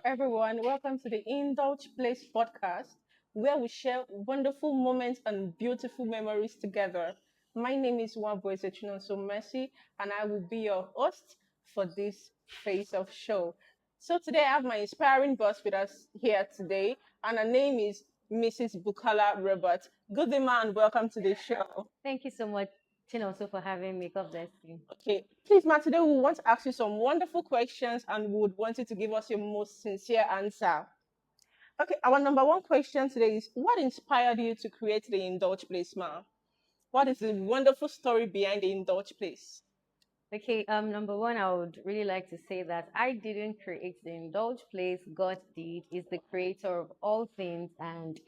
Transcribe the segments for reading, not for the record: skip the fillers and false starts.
everyone. Welcome to the Indulge Place podcast, where we share wonderful moments and beautiful memories together. My name is Wabo So Mercy, and I will be your host for this face of show. So today I have my inspiring boss with us here today, and her name is Mrs. Bukola Robert. Good day, man. Welcome to the show. Thank you so much, also for having me. God bless you. Okay, please, Matt, today we want to ask you some wonderful questions and we would want you to give us your most sincere answer. Okay, our number one question today is what inspired you to create the Indulge Place, ma'am? What is the wonderful story behind the Indulge Place? Okay, number one, I would really like to say that I didn't create the indulge place. God did. Is the creator of all things, and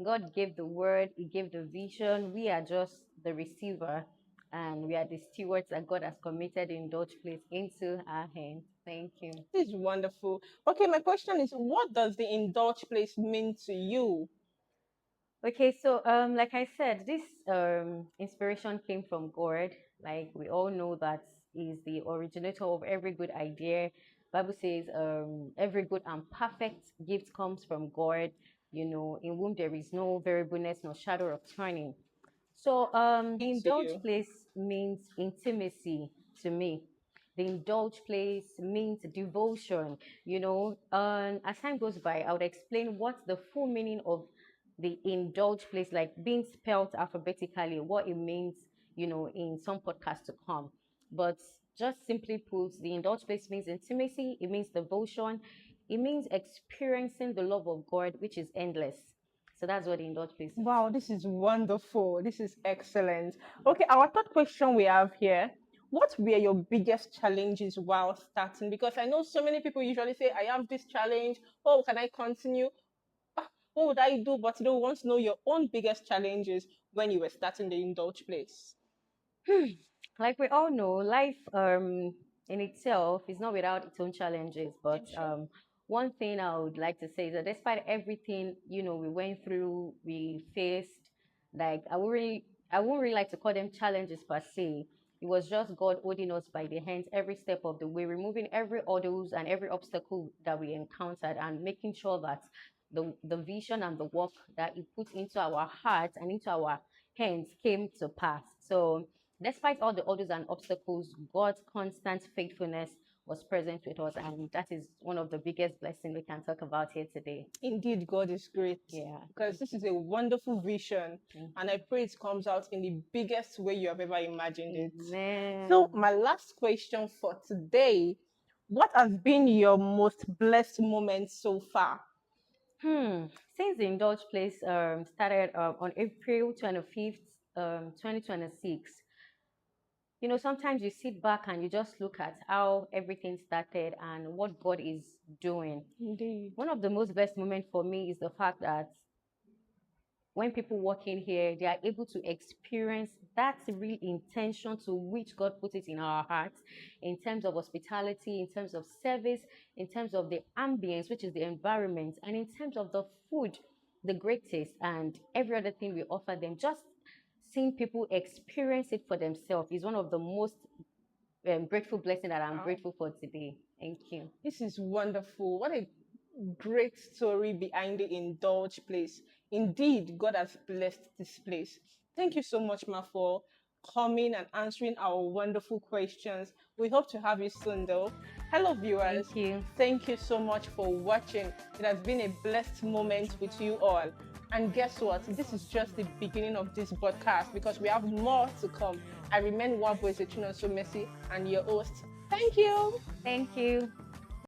God gave the word, He gave the vision. We are just the receiver, and we are the stewards that God has committed the indulge place into our hands. Thank you. This is wonderful. Okay, my question is what does the Indulge Place mean to you? Okay, so like I said, this inspiration came from God. Like we all know that is the originator of every good idea. Bible says every good and perfect gift comes from God, in whom there is no variableness, no shadow of turning. So the To indulge you. place means intimacy to me. The indulge place means devotion, And as time goes by, I would explain what the full meaning of the indulge place, like being spelled alphabetically, what it means, in some podcasts to come. But just simply put, the indulge place means intimacy, it means devotion, it means experiencing the love of God, which is endless. So that's what the indulge place is. Wow, this is wonderful. This is excellent. Okay, our third question we have here. What were your biggest challenges while starting? Because I know so many people usually say, I have this challenge. Oh, can I continue? What would I do? But you don't want to know your own biggest challenges when you were starting the Indulge Place. Like we all know, life in itself is not without its own challenges. But Sure. one thing I would like to say is that despite everything, we went through, we faced, like I wouldn't really like to call them challenges per se. It was just God holding us by the hands every step of the way, removing every hurdles and every obstacle that we encountered, and making sure that the vision and the work that He put into our hearts and into our hands came to pass. So despite all the odds and obstacles, God's constant faithfulness was present with us, and that is one of the biggest blessings we can talk about here today. Indeed, God is great Yeah, because thank this you. is a wonderful vision, and I Mhm. pray it comes out in the biggest way you have ever imagined it. So, Amen. my last question for today, what has been your most blessed moment so far? Since the Indulge Place started on April 25th, 2026, sometimes you sit back and you just look at how everything started and what God is doing. Indeed. One of the most blessed moments for me is the fact that when people walk in here, they are able to experience that real intention to which God put it in our hearts in terms of hospitality, in terms of service, in terms of the ambience, which is the environment, and in terms of the food, the great taste, and every other thing we offer them. Just seeing people experience it for themselves is one of the most grateful blessing that I'm Wow. grateful for today. Thank you. This is wonderful. What a great story behind the Indulge Place. Indeed, God has blessed this place. Thank you so much, Ma, for coming and answering our wonderful questions. We hope to have you soon, though. Hello, viewers. Thank you. Thank you so much for watching. It has been a blessed moment with you all. And guess what? This is just the beginning of this podcast because we have more to come. I remain one voice, So Mercy, and your host. Thank you. Thank you.